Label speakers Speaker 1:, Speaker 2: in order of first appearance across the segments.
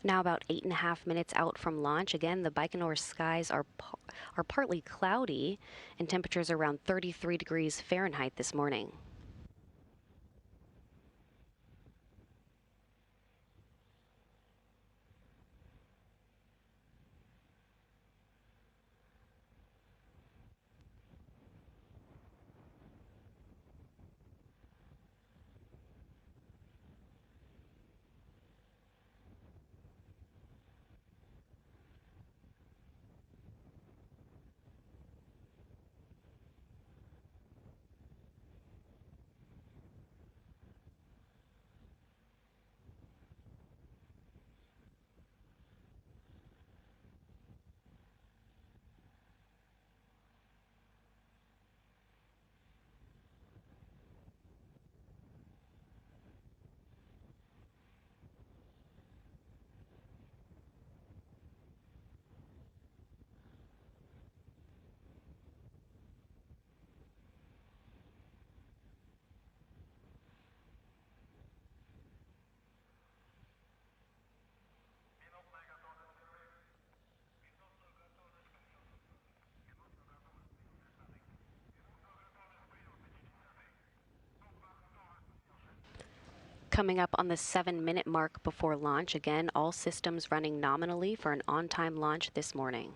Speaker 1: Now about 8.5 minutes out from launch, again, the Baikonur skies are partly cloudy and temperatures around 33 degrees Fahrenheit this morning. Coming up on the 7-minute mark before launch, again, all systems running nominally for an on-time launch this morning.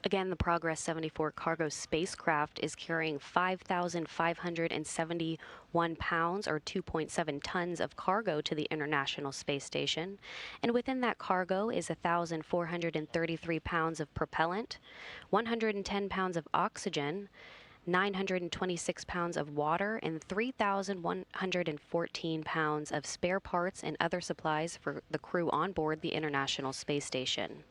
Speaker 1: Again, the Progress 74 cargo spacecraft is carrying 5,571 pounds or 2.7 tons of cargo to the International Space Station. And within that cargo is 1,433 pounds of propellant, 110 pounds of oxygen, 926 pounds of water, and 3,114 pounds of spare parts and other supplies for the crew on board the International Space Station.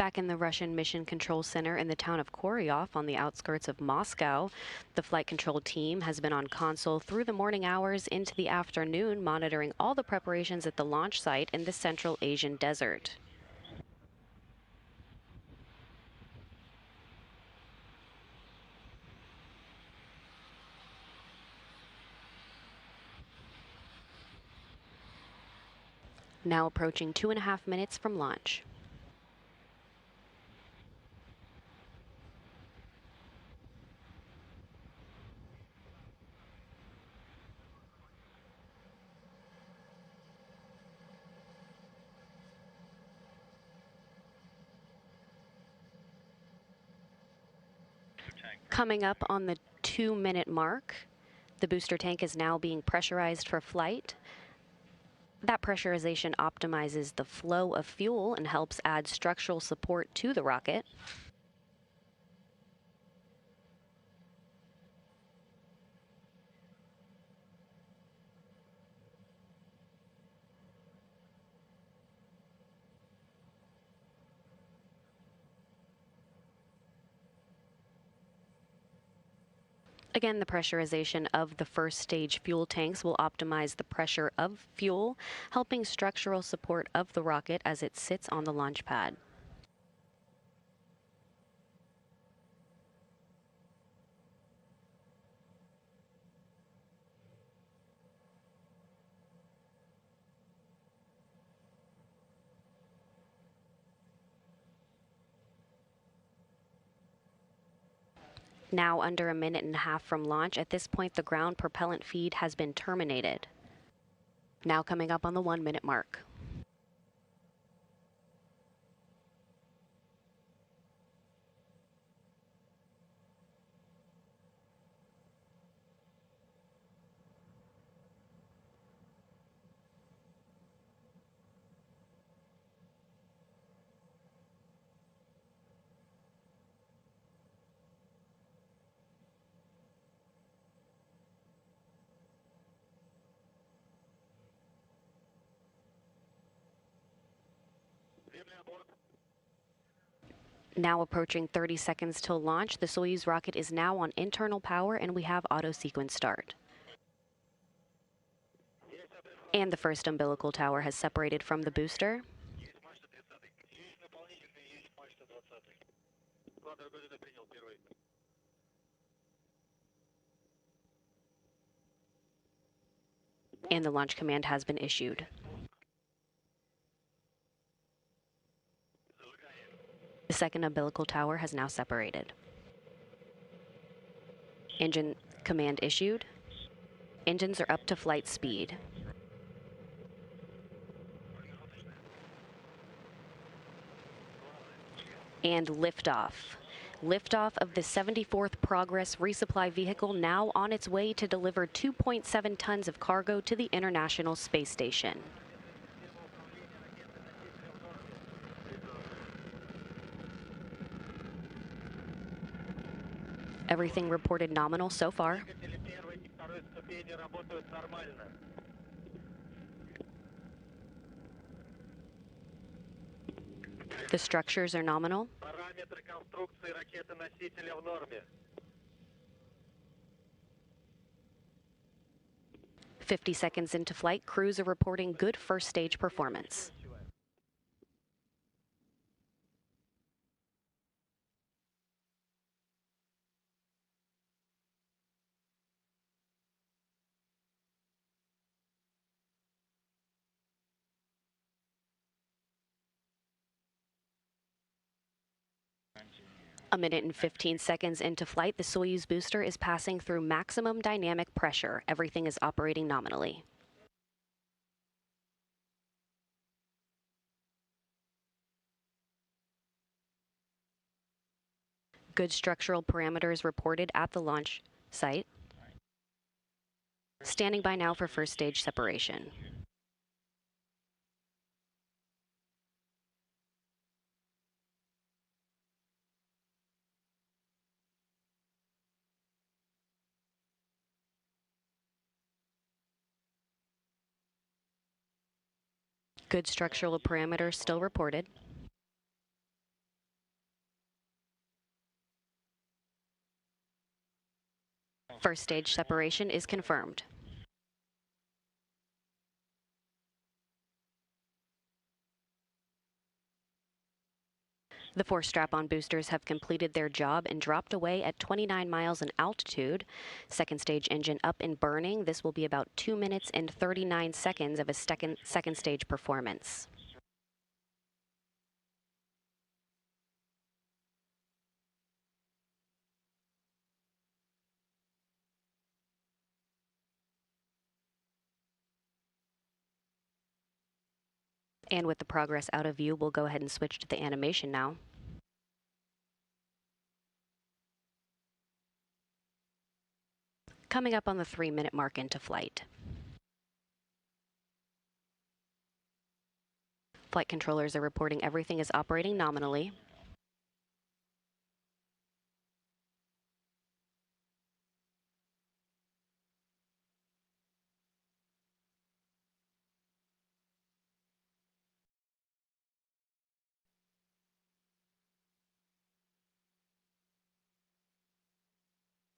Speaker 1: Back in the Russian Mission Control Center in the town of Koryov on the outskirts of Moscow, the flight control team has been on console through the morning hours into the afternoon, monitoring all the preparations at the launch site in the Central Asian desert. Now approaching 2.5 minutes from launch. Coming up on the 2-minute mark, the booster tank is now being pressurized for flight. That pressurization optimizes the flow of fuel and helps add structural support to the rocket. Again, the pressurization of the first stage fuel tanks will optimize the pressure of fuel, helping structural support of the rocket as it sits on the launch pad. Now under 1.5 minutes from launch, at this point the ground propellant feed has been terminated. Now coming up on the 1-minute mark. Now approaching 30 seconds till launch, the Soyuz rocket is now on internal power and we have auto sequence start. And the first umbilical tower has separated from the booster. And the launch command has been issued. The second umbilical tower has now separated. Engine command issued. Engines are up to flight speed. And liftoff. Liftoff of the 74th Progress resupply vehicle, now on its way to deliver 2.7 tons of cargo to the International Space Station. Everything reported nominal so far. The structures are nominal. 50 seconds into flight, crews are reporting good first stage performance. A minute and 15 seconds into flight, the Soyuz booster is passing through maximum dynamic pressure. Everything is operating nominally. Good structural parameters reported at the launch site. Standing by now for first stage separation. Good structural parameters still reported. First stage separation is confirmed. The 4 strap-on boosters have completed their job and dropped away at 29 miles in altitude. Second stage engine up and burning. This will be about 2 minutes and 39 seconds of a second stage performance. And with the progress out of view, we'll go ahead and switch to the animation now. Coming up on the 3-minute mark into flight. Flight controllers are reporting everything is operating nominally.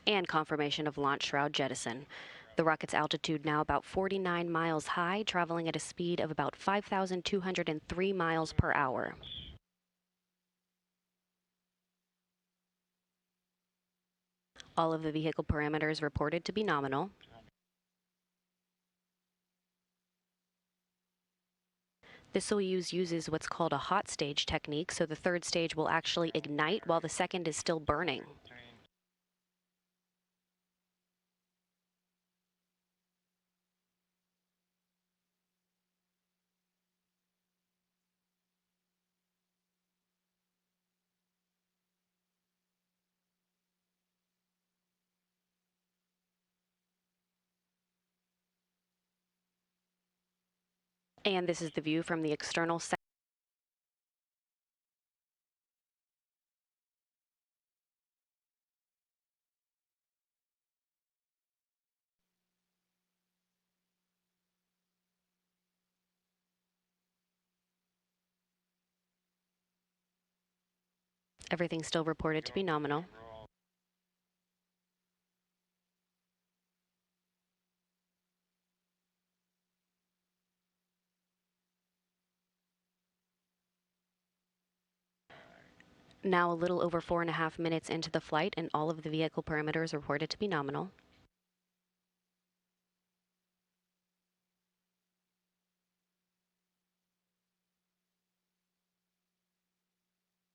Speaker 1: And confirmation of launch shroud jettison. The rocket's altitude now about 49 miles high, traveling at a speed of about 5,203 miles per hour. All of the vehicle parameters reported to be nominal. The Soyuz uses what's called a hot stage technique, so the third stage will actually ignite while the second is still burning. And this is the view from the external side. Everything still reported to be nominal. Now a little over 4.5 minutes into the flight, and all of the vehicle parameters reported to be nominal.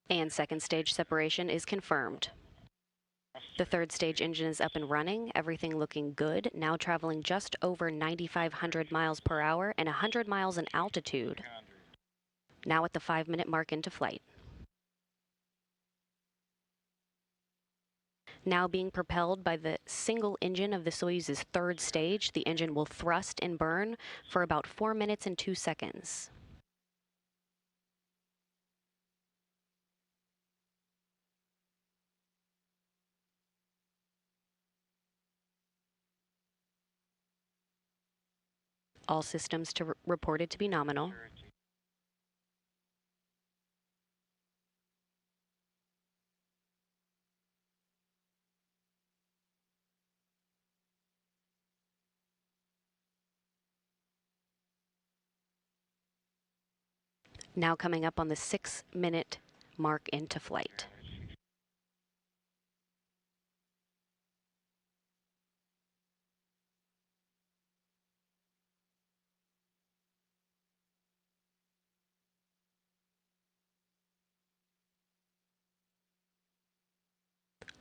Speaker 1: And second stage separation is confirmed. The third stage engine is up and running, everything looking good, now traveling just over 9,500 miles per hour and 100 miles in altitude. Now at the 5-minute mark into flight. Now being propelled by the single engine of the Soyuz's third stage, the engine will thrust and burn for about 4 minutes and 2 seconds. All systems reported to be nominal. Now coming up on the 6-minute mark into flight.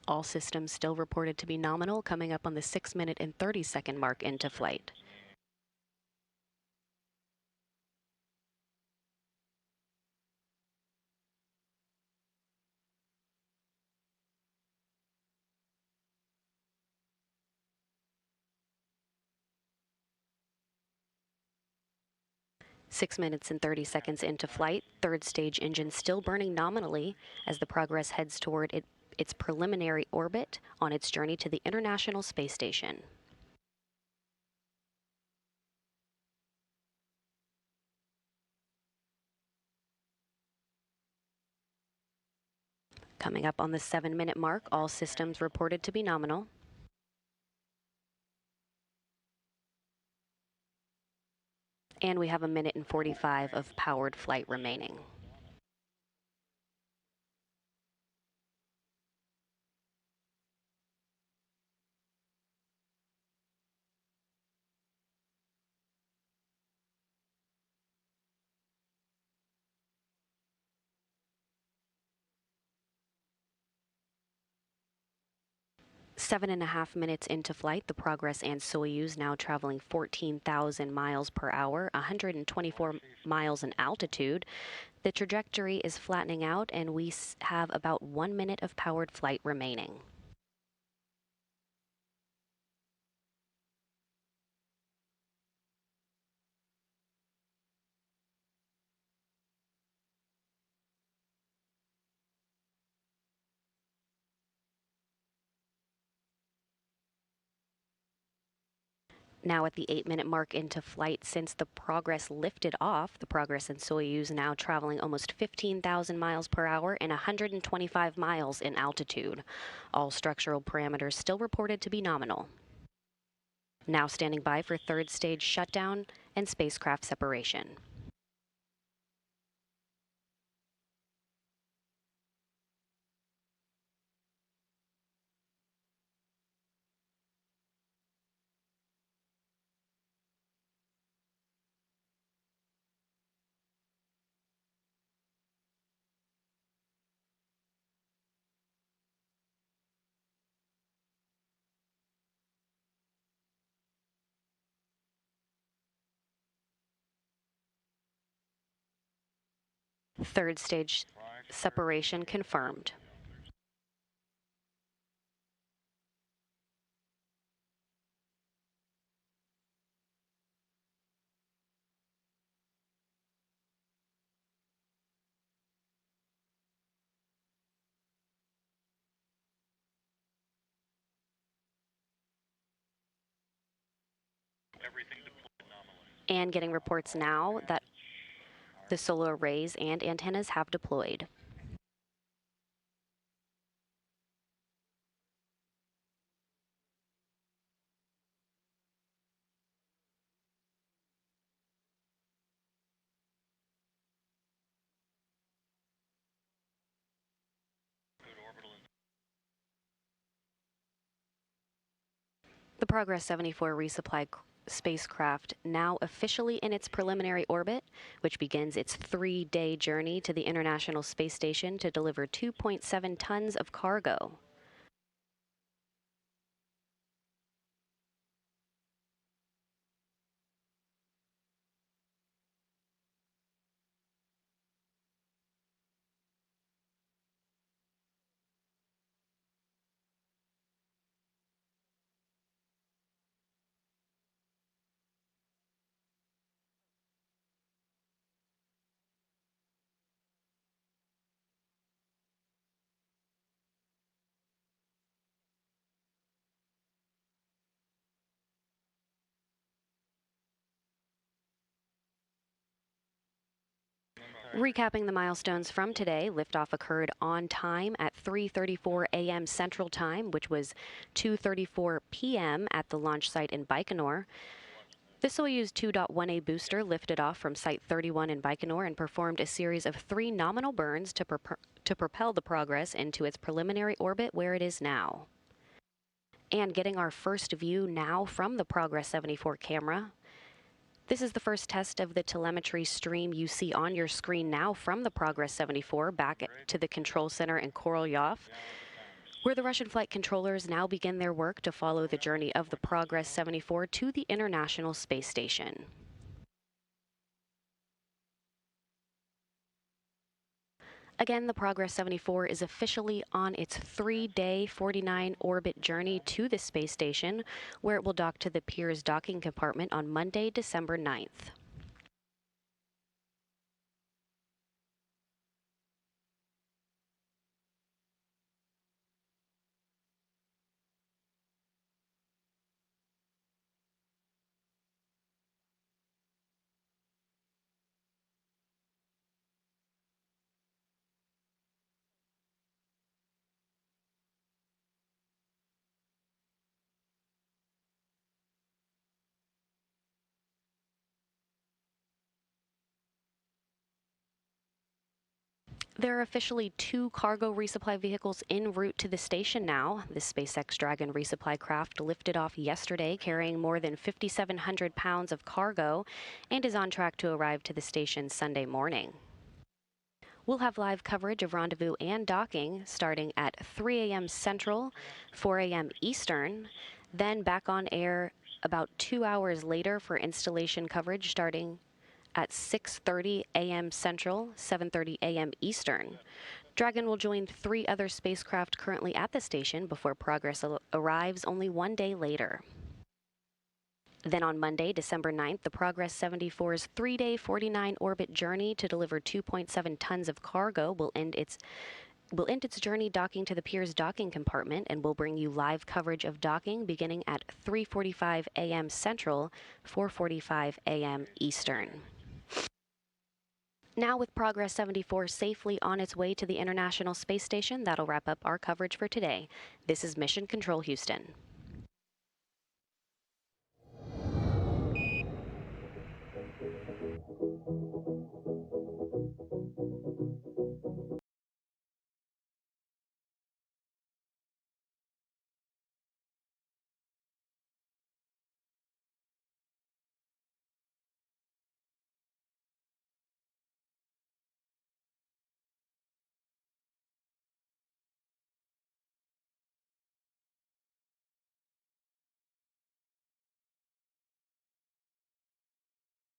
Speaker 1: All systems still reported to be nominal, coming up on the 6-minute and 30-second mark into flight. Six minutes and 30 seconds into flight, third stage engine still burning nominally as the Progress heads toward its preliminary orbit on its journey to the International Space Station. Coming up on the 7-minute mark, all systems reported to be nominal. And we have 1 minute and 45 of powered flight remaining. Seven and a half minutes into flight, the Progress and Soyuz now traveling 14,000 miles per hour, 124 miles in altitude. The trajectory is flattening out, and we have about 1 minute of powered flight remaining. Now at the 8-minute mark into flight since the Progress lifted off, the Progress and Soyuz now traveling almost 15,000 miles per hour and 125 miles in altitude. All structural parameters still reported to be nominal. Now standing by for third stage shutdown and spacecraft separation. Third stage separation confirmed. And getting reports now that the solar arrays and antennas have deployed. The Progress 74 resupply spacecraft now officially in its preliminary orbit, which begins its 3-day journey to the International Space Station to deliver 2.7 tons of cargo. Recapping the milestones from today, liftoff occurred on time at 3:34 a.m. Central Time, which was 2:34 p.m. at the launch site in Baikonur. The Soyuz 2.1A booster lifted off from Site 31 in Baikonur and performed a series of 3 nominal burns to propel the Progress into its preliminary orbit where it is now. And getting our first view now from the Progress 74 camera. This is the first test of the telemetry stream you see on your screen now from the Progress 74 back to the control center in Korolyov, where the Russian flight controllers now begin their work to follow the journey of the Progress 74 to the International Space Station. Again, the Progress 74 is officially on its 3-day 49-orbit journey to the space station, where it will dock to the Pirs docking compartment on Monday, December 9th. There are officially 2 cargo resupply vehicles en route to the station now. The SpaceX Dragon resupply craft lifted off yesterday carrying more than 5,700 pounds of cargo and is on track to arrive to the station Sunday morning. We'll have live coverage of rendezvous and docking starting at 3 a.m. Central, 4 a.m. Eastern, then back on air about 2 hours later for installation coverage starting at 6:30 a.m. Central, 7:30 a.m. Eastern. Dragon will join 3 other spacecraft currently at the station before Progress arrives only 1 day later. Then on Monday, December 9th, the Progress 74's 3-day 49-orbit journey to deliver 2.7 tons of cargo will end its journey docking to the Pier's docking compartment, and will bring you live coverage of docking beginning at 3:45 a.m. Central, 4:45 a.m. Eastern. Now, with Progress 74 safely on its way to the International Space Station, that'll wrap up our coverage for today. This is Mission Control Houston.